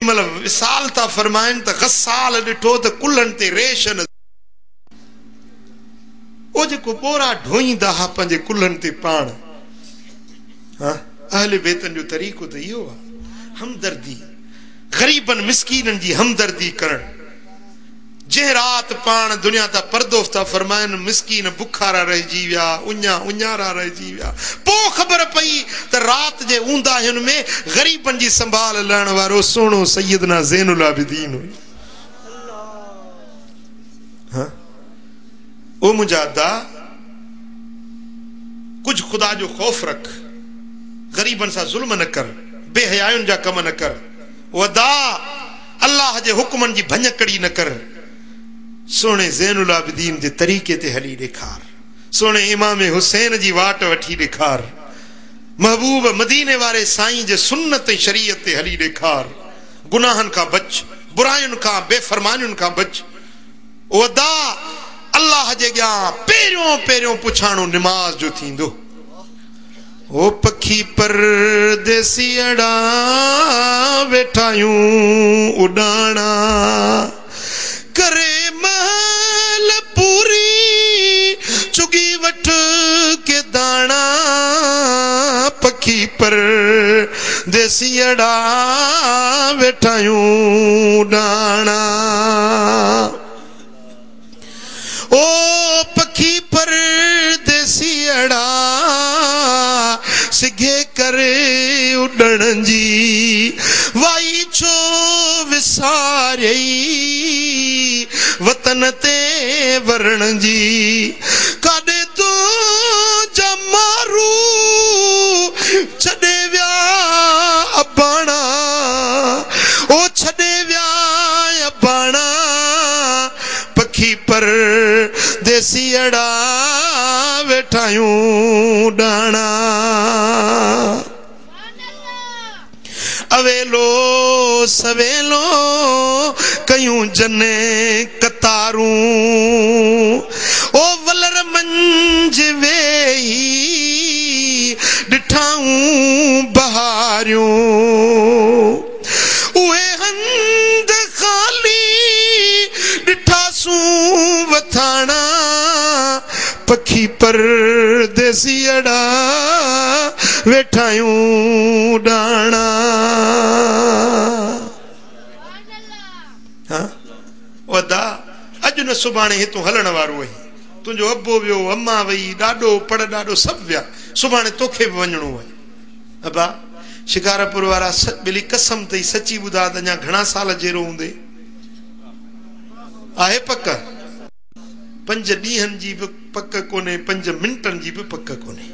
मतलब विसाल था फरमाइन त गसाल ॾिठो त कुल्हनि ते रेश न ओ जेको बोरा ढोईंदा हा पंहिंजे कुल्हनि ते पाण अहले बेतन जो तरीक़ो त इहो आहे हमदर्दी गरीबन मिस्कीनन जी हमदर्दी करण जे रात पान दुनिया ता पर्दो था फरमाइन मिस्कीन बुखारा रहिजी विया उन्यारा रहिजी विया पो खबर पई त रात जे ऊंदाहिन में गरीबन जी संभाल लहण वारो सोनो सैयदना ज़ैनुल आबिदीन हुई हां ओ मुजादा कुछ खुदा जो खौफ रख गरीबन सा जुल्म न कर बेहयायुन जा कम न कर वदा अल्लाह जे हुक्मन जी भञकड़ी न कर सोने ज़ैनुल आबिदीन जे तरीके ते हली ॾेखार सोने इमाम हुसैन जी वाट वठी ॾेखार महबूब मदीने वारे साईं जे सुन्नत ऐं शरीयत ते हली ॾेखार गुनाहन खां बच बुरायुन खां बेफरमानियुन खां बच वदा अल्लाह जे अॻियां पहिरियों पहिरियों पुछाणो निमाज़ जो थींदो ओ पखी परदेसी अड़ा वेठायूं उडाणा करे महल पूरी चुगी वठ के दाना पखी पर देसी अड़ा वेठायूं डाना ओ पखी पर देसी अड़ा सिगे करे उड़न जी वाई छो विसारे वतन ते वरण जी काॾे तो जमारू छॾे विया अबाणा ओ छॾे विया अबाणा पखी पर देसी अड़ा वेठायूं डाणा अवेलो सवेलो कयूं जने कतारूं ओ वलर मंज वेही ॾिठाऊं बहारियूं उहे हंद खाली ॾिठासूं वथाणा पखी पर देसी अड़ा वेठायूं डाणा वदा अॼु न सुभाणे हितों हलण वारो वही तुंहिंजो अबो वियो अम्मा वई ॾाॾो पड़ ॾाॾो सभु विया सुभाणे तोखे बि वञिणो आहे अबा शिकारपुर वारा ॿिली कसम तई सची ॿुधा त अञा घणा साल जहिड़ो हूंदे आहे पक 5 ॾींहंनि जी बि पक कोन्हे 5 मिंटनि जी बि पक कोन्हे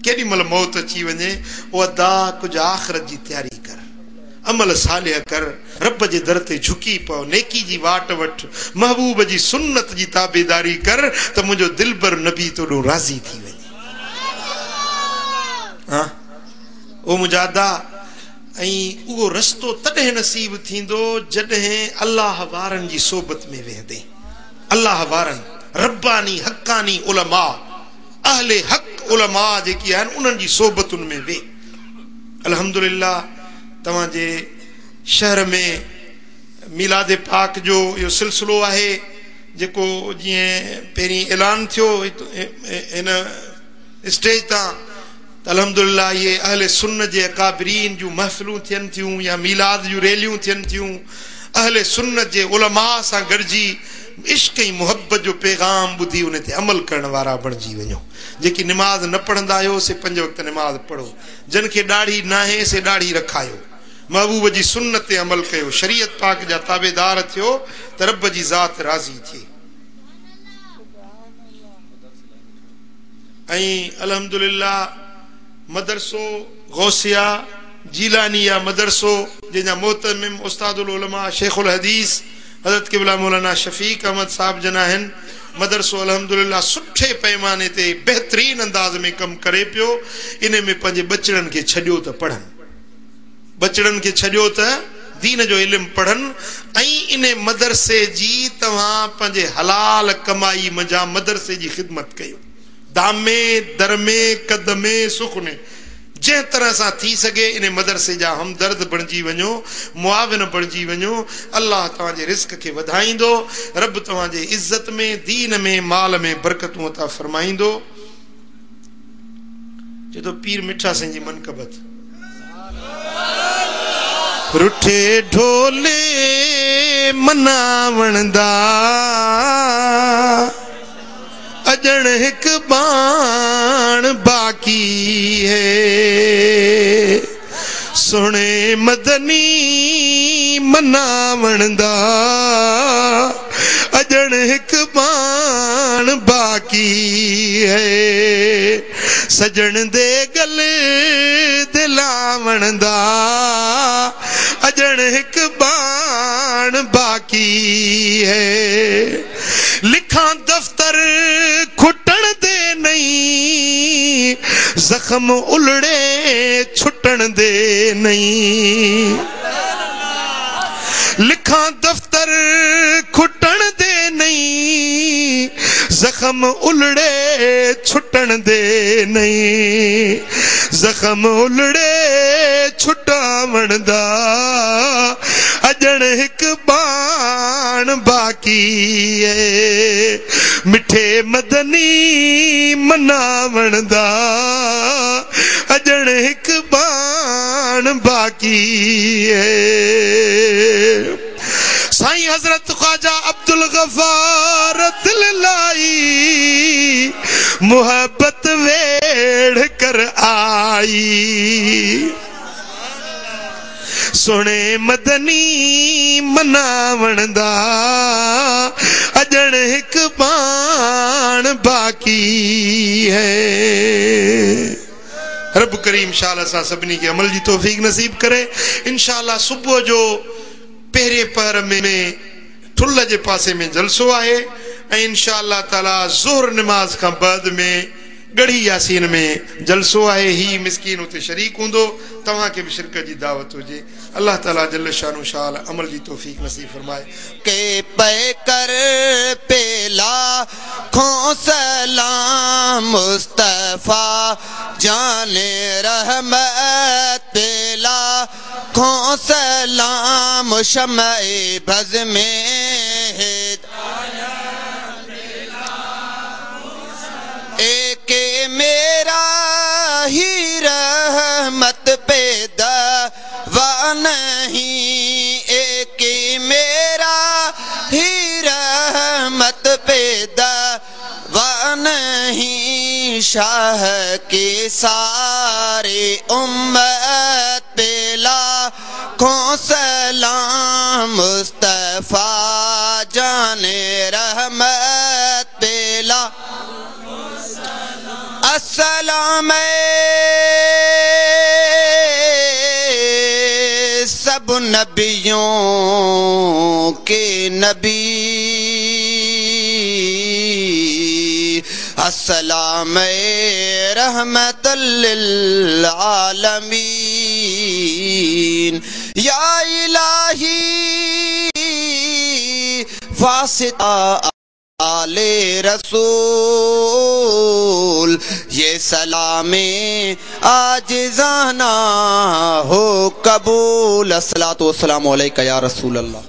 केॾी महिल मौत अची वञे उहा दा कुझु आख़िरत जी तयारी कर अमल सालिह कर रब जे दर ते झुकी पओ नेकी जी वाट वठ महबूब जी सुन्नत जी ताबेदारी कर त मुंहिंजो दिलबर नबी तोॾो राज़ी थी वञे हां ओ मुजादा ऐं उहो रस्तो तॾहिं नसीब थींदो जॾहिं अल्लाह वारनि जी सोबत में वेहंदे अल्लाह वारनि रब्बानी हक्कानी उलमा अहले हक उलमा जेकी आहिनि उन्हनि जी सोबतुनि में वे अल्हम्दुलिल्लाह तव्हांजे शहर में मीलाद पाक जो इहो सिलसिलो आहे जेको जीअं पहिरीं ऐलान थियो हिन स्टेज तां त अल्हम्दुलिल्लाह ये अहले सुन्नत जे अकाबरीन जूं महफ़िलूं थियनि थियूं या मीलाद जूं रैलियूं थियनि थियूं अहले सुन्नत जे उलमा सां गॾिजी इश्क ऐं मुहब्बत जो पैगाम ॿुधी उन ते अमल करण वारा बणिजी वञो जेकी निमाज़ न पढ़ंदा आहियो से 5 वक़्त निमाज़ पढ़ो जिन खे ॾाढ़ी न आहे से ॾाढ़ी रखायो महबूब जी सुन्नत ते अमल कयो शरीयत पाक जा ताबेदार थियो त रब जी ज़ात राज़ी थिए ऐं अल्हम्दुलिल्लाह मदरसो गौसिया जीलानिया मदरसो जंहिंजा मोहतमिम उस्तादुल उलमा शेखुल हदीस हज़रत क़िबला मौलाना शफीक अहमद साहब जना आहिनि मदरसो अल्हम्दुलिल्लाह सुठे पैमाने ते बेहतरीन अंदाज में कम करे पियो इन में पंहिंजे बचड़नि खे छॾियो त पढ़नि बचड़नि खे छॾियो त दीन जो इल्मु पढ़नि ऐं इन मदरसे जी तव्हां पंहिंजे हलाल कमाई मंझां मदरसे जी ख़िदमत कयो दामे दरमे कदमे सुखने जै तरह से थी सके इन मदरसे जा हमदर्द बणजी वञो, मुआविन बणजी वञो। अल्लाह तव्हांजे रिस्क के वधाईंदो, रब तव्हांजे इज्जत में, दीन में, माल में बरकतूं अता फरमाईंदो। जो पीर मिठा सिंह जी मनकबत रुठे ढोले मनावणदा अजण हिक बाण बाकी है, सोने मदनी मनावणदा अजण हिक बाण बाकी है, सजन दे गल दिलावणदा अजण हिक बाण बाकी है। लिखा दफ्तर खुटण दे नहीं, जख्म उलड़े छुटण दे नहीं। लिखा दफ्तर खुटण दे नहीं, जख्म उलड़े छुटण दे नहीं। जख्म उलड़े छुटावणदा अजण हिक बाण बाकी है, मिठे मदनी मनावणदा अजण हिक बाण बाकी है। साईं हजरत ख्वाजा अब्दुल गफ्फार दिल लाई मोहब्बत वेड़ कर आई, सोने मदनी मनावणदा अजण हिक बाण बाकी है। रब करीम इंशाअल्लाह असां सभिनी के अमल जी तौफीक नसीब करे। इंशाअल्लाह सुबह जो पहरे पहर में ठुल्ल जे पासे में जलसो आहे ऐं इंशाअल्लाह ताला ज़ोहर नमाज का बाद में गढ़ी यासीन में जलसो आहे। ही मिस्कीन उते शरीक हूंदो, तव्हां के भी शिरकत जी दावत हुजे। अल्लाह ताला जल्ल शानु शाल अमल जी तौफीक नसीब फरमाए। के पे कर पेला खो सलाम मुस्तफा जाने रहमत पेला खो सलाम शमए बज़ में एक मेरा ही रहमत पैदा वा नहीं, एक मेरा ही रहमत पैदा वा नहीं। शाह के सारे उम्मत पेला खो सलाम मुस्तफा जाने रहमत पेला अस्सलाम सब नबियों के नबी, अस्सलाम रहमतल लिल आलमीन। या इलाही वासिता आले रसूल, ये सलामे आजिज़ाना हो कबूल। अस्सलातु वस्सलामु अलैका या रसूल अल्लाह।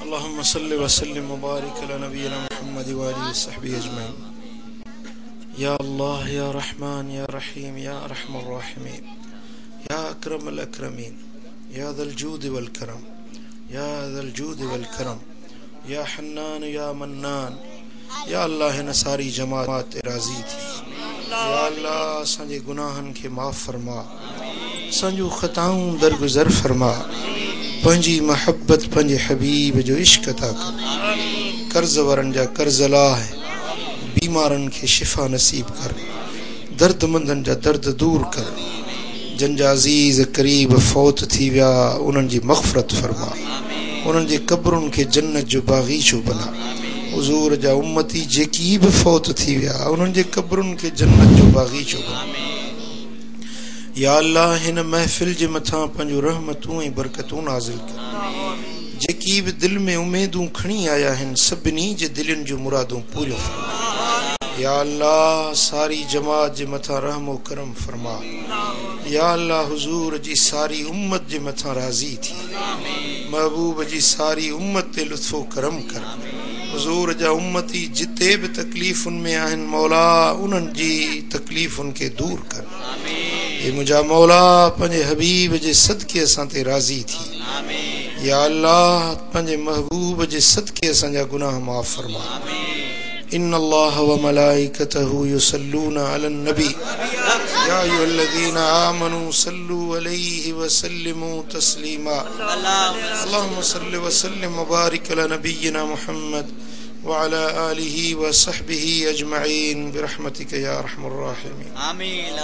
अल्लाहुम्मा सल्लि व सल्लिम व बारिक अला नबियिना मुहम्मद व आलिहि व सहबिहि अजमईन। या अल्लाह या रहमान या रहीम या अरहमर राहिमीन या अकरमल अकरमीन या ज़ल जूद वल करम या ज़ल जूद वल करम या हन्नान या मन्नान। या अल्लाह हिन सारी जमात राज़ी थी। या अल्लाह असांजे गुनाहनि खे माफ़ फरमा, असांजूं ख़ताऊं दरगुज़र फरमा। पंहिंजी महब्बत पंहिंजे हबीब जो इश्क अता कर। कर्ज़ वारनि जा कर्ज़ लाह, बीमारनि खे शिफ़ा नसीब कर। दर्दमंदनि जा दर्द दूर कर। जन जा अज़ीज़ करीब फौत थी विया उन्हनि जी मग़फ़िरत फरमा। उन्हनि जे क़ब्रुनि खे जन्नत जो बाग़ीचो बना। हुज़ूर जा उम्मती जेकी भी फौत थी विया उन्हनि जे क़ब्रुनि खे जन्नत जो बाग़ीचो बना। या अल्लाह हिन महफ़िल जे मथां पंहिंजूं रहमतूं ऐं बरकतूं नाज़िल कर। जेकी भी दिल में उम्मीदूं खणी आया हैं सभिनी जे दिलन जो मुरादूं पूरियों फरमा। या अल्लाह सारी जमात जे मथा रहमो करम फरमा। या अल्लाह हुजूर जी सारी उम्मत जे मथा राजी थी। महबूब जी सारी उम्मत ते लुत्फो करम कर। हुजूर जा उम्मती जिते भी तकलीफुन में आहिन मौला उन्हन जी तकलीफुन के दूर कर। ये मुझा मौला पंजे हबीब जे सदके असां ते राजी थी। या अल्लाह पंजे महबूब जे सदके असां जा गुनाह माफ फरमा। इन्नल्लाह व मलाइकतहु युसल्लूना अलन नबी या अय्युहल्लज़ीना आमनू सल्लू अलैहि व सल्लिमू तस्लीमा। अल्लाहुम्मा सल्लि व सल्लिम व बारिक अला नबिय्यिना मुहम्मद व अला आलिहि व सहबिहि अजमईन बिरहमतिका या अरहमर राहिमीन। आमीन।